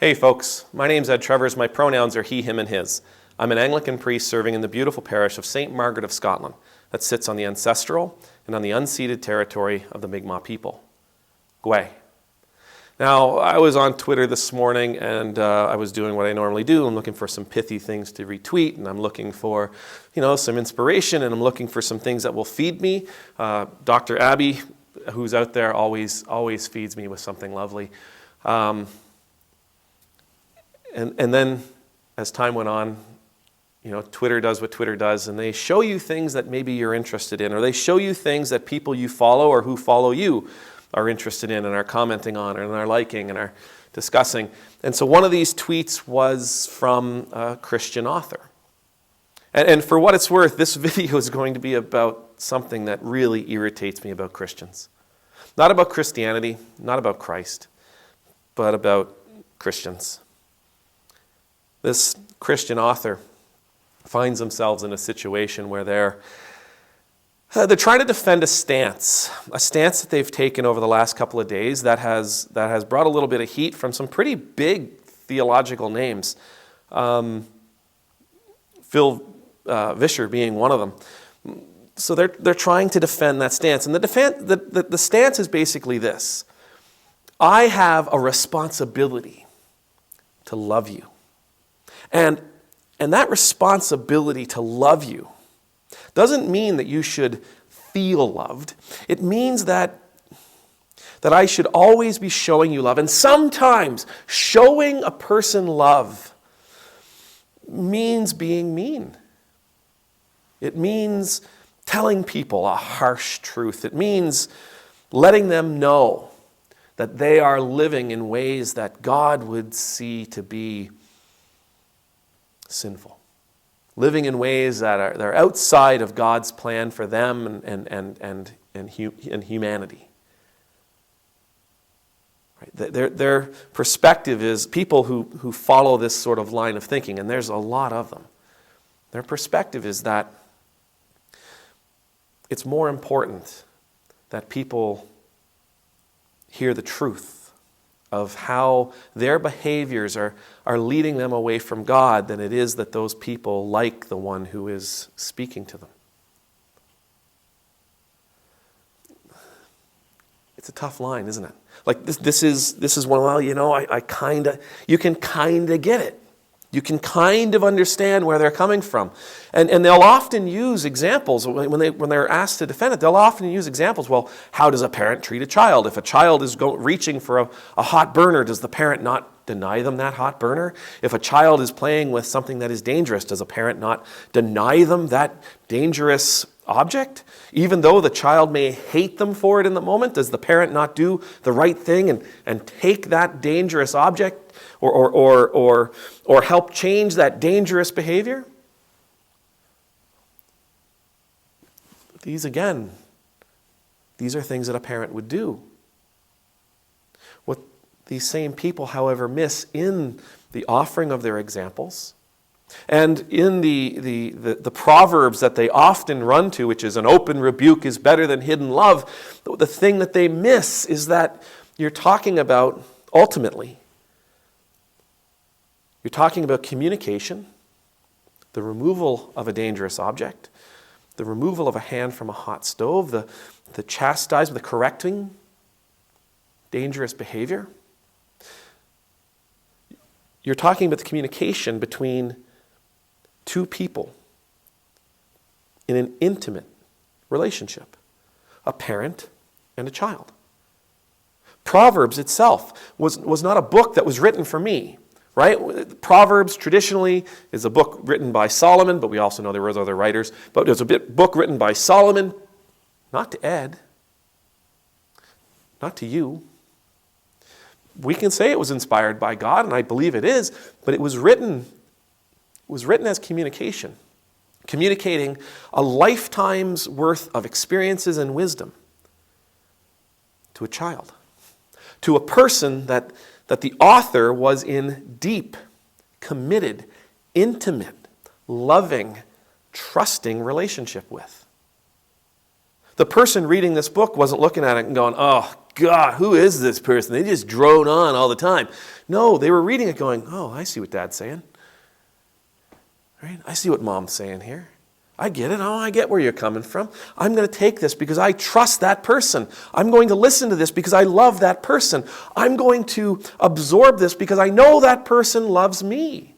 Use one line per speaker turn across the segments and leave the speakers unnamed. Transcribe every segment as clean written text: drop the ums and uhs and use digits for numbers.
Hey folks, my name's Ed Travers. My pronouns are he, him, and his. I'm an Anglican priest serving in the beautiful parish of St. Margaret of Scotland that sits on the ancestral and on the unceded territory of the Mi'kmaq people. Gwe. Now, I was on Twitter this morning and I was doing what I normally do. I'm looking for some pithy things to retweet, and I'm looking for, some inspiration, and I'm looking for some things that will feed me. Dr. Abby, who's out there, always feeds me with something lovely. And then, as time went on, Twitter does what Twitter does, and they show you things that maybe you're interested in, or they show you things that people you follow or who follow you are interested in and are commenting on and are liking and are discussing. And so one of these tweets was from a Christian author. And for what it's worth, this video is going to be about something that really irritates me about Christians. Not about Christianity, not about Christ, but about Christians. This Christian author finds themselves in a situation where they're trying to defend a stance that they've taken over the last couple of days that has brought a little bit of heat from some pretty big theological names. Phil Vischer being one of them. So they're trying to defend that stance, and the stance is basically this: I have a responsibility to love you. And that responsibility to love you doesn't mean that you should feel loved. It means that I should always be showing you love. And sometimes showing a person love means being mean. It means telling people a harsh truth. It means letting them know that they are living in ways that God would see to be sinful, living in ways that are outside of God's plan for them and humanity. Right? Their perspective is people who follow this sort of line of thinking, and there's a lot of them. Their perspective is that it's more important that people hear the truth of how their behaviors are leading them away from God than it is that those people like the one who is speaking to them. It's a tough line, isn't it? Like this is one, well, you can kind of get it. You can kind of understand where they're coming from. And they'll often use examples when they're asked to defend it. They'll often use examples. Well, how does a parent treat a child? If a child is reaching for a hot burner, does the parent not deny them that hot burner? If a child is playing with something that is dangerous, does a parent not deny them that dangerous object? Even though the child may hate them for it in the moment, does the parent not do the right thing and take that dangerous object or help change that dangerous behavior? These are things that a parent would do. What these same people, however, miss in the offering of their examples and in the proverbs that they often run to, which is an open rebuke is better than hidden love, the thing that they miss is that you're talking about, ultimately, you're talking about communication, the removal of a dangerous object, the removal of a hand from a hot stove, the chastisement, the correcting dangerous behavior. You're talking about the communication between two people in an intimate relationship, a parent and a child. Proverbs itself was not a book that was written for me. Right? Proverbs traditionally is a book written by Solomon, but we also know there was other writers. But it was a book written by Solomon, not to Ed, not to you. We can say it was inspired by God, and I believe it is, but it was written as communication, communicating a lifetime's worth of experiences and wisdom to a child, to a person that the author was in deep, committed, intimate, loving, trusting relationship with. The person reading this book wasn't looking at it and going, oh, God, who is this person? They just drone on all the time. No, they were reading it going, oh, I see what Dad's saying. Right? I see what Mom's saying here. I get it. Oh, I get where you're coming from. I'm going to take this because I trust that person. I'm going to listen to this because I love that person. I'm going to absorb this because I know that person loves me.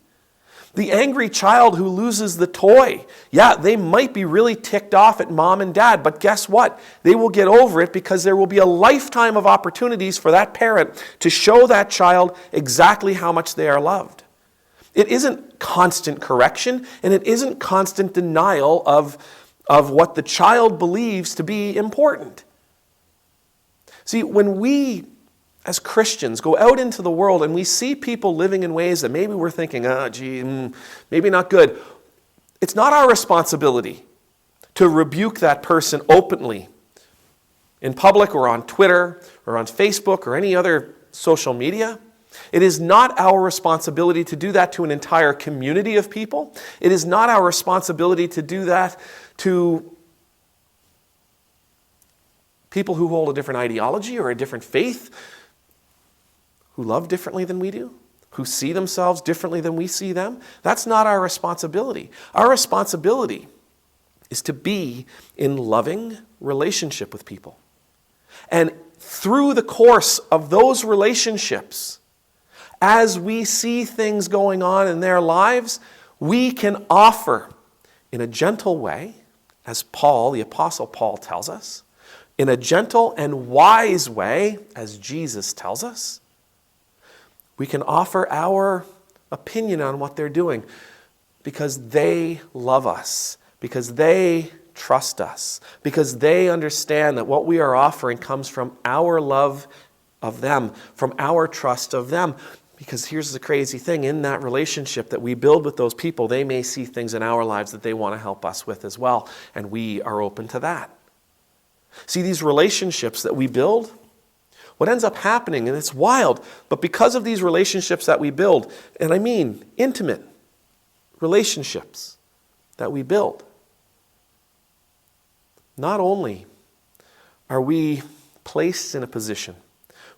The angry child who loses the toy, yeah, they might be really ticked off at Mom and Dad, but guess what? They will get over it because there will be a lifetime of opportunities for that parent to show that child exactly how much they are loved. It isn't constant correction, and it isn't constant denial of what the child believes to be important. See, when we, as Christians, go out into the world and we see people living in ways that maybe we're thinking, maybe not good, it's not our responsibility to rebuke that person openly in public or on Twitter or on Facebook or any other social media. It is not our responsibility to do that to an entire community of people. It is not our responsibility to do that to people who hold a different ideology or a different faith, who love differently than we do, who see themselves differently than we see them. That's not our responsibility. Our responsibility is to be in loving relationship with people. And through the course of those relationships, as we see things going on in their lives, we can offer in a gentle way, as Paul, the Apostle Paul tells us, in a gentle and wise way, as Jesus tells us, we can offer our opinion on what they're doing because they love us, because they trust us, because they understand that what we are offering comes from our love of them, from our trust of them. Because here's the crazy thing, in that relationship that we build with those people, they may see things in our lives that they want to help us with as well, and we are open to that. See, these relationships that we build, what ends up happening, and it's wild, but because of these relationships that we build, and I mean intimate relationships that we build, not only are we placed in a position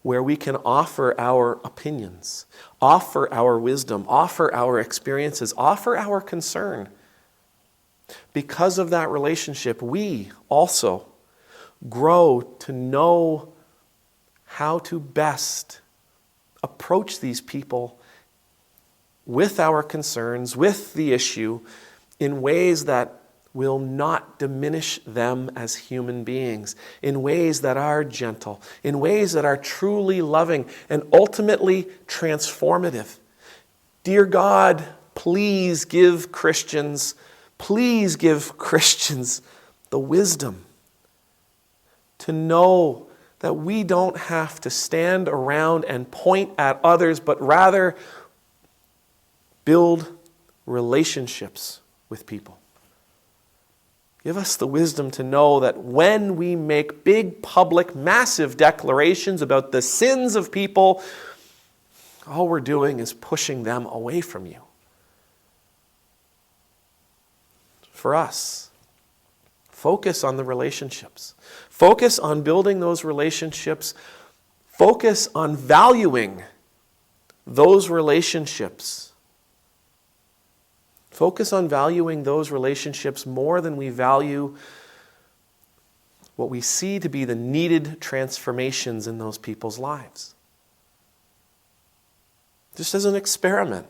where we can offer our opinions, offer our wisdom, offer our experiences, offer our concern. Because of that relationship, we also grow to know how to best approach these people with our concerns, with the issue, in ways that will not diminish them as human beings, in ways that are gentle, in ways that are truly loving and ultimately transformative. Dear God, please give Christians the wisdom to know that we don't have to stand around and point at others, but rather build relationships with people. Give us the wisdom to know that when we make big, public, massive declarations about the sins of people, all we're doing is pushing them away from you. For us, focus on the relationships. Focus on building those relationships. Focus on valuing those relationships. Focus on valuing those relationships more than we value what we see to be the needed transformations in those people's lives. Just as an experiment,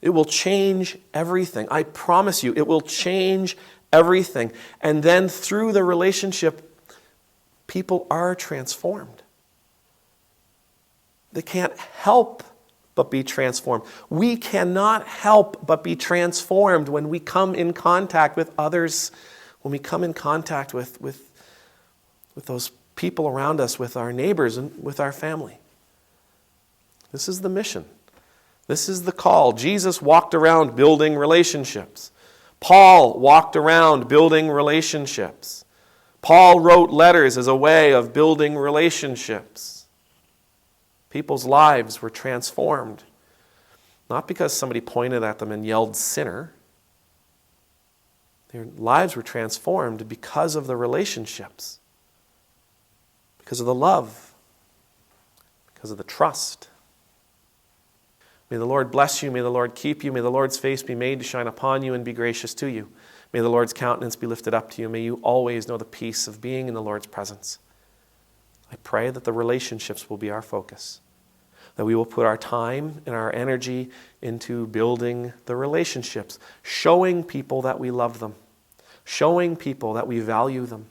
it will change everything. I promise you, it will change everything. And then through the relationship, people are transformed. They can't help but be transformed. We cannot help but be transformed when we come in contact with others, when we come in contact with those people around us, with our neighbors and with our family. This is the mission. This is the call. Jesus walked around building relationships. Paul walked around building relationships. Paul wrote letters as a way of building relationships. People's lives were transformed, not because somebody pointed at them and yelled sinner. Their lives were transformed because of the relationships. because of the love, because of the trust. May the Lord bless you. May the Lord keep you. May the Lord's face be made to shine upon you and be gracious to you. May the Lord's countenance be lifted up to you. May you always know the peace of being in the Lord's presence. I pray that the relationships will be our focus, that we will put our time and our energy into building the relationships, showing people that we love them, showing people that we value them,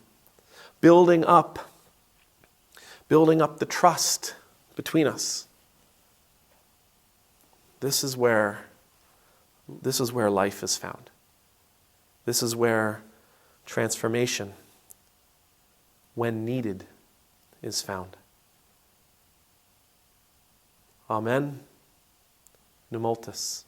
building up the trust between us. This is where life is found. This is where transformation, when needed, is found. Amen. Numultus.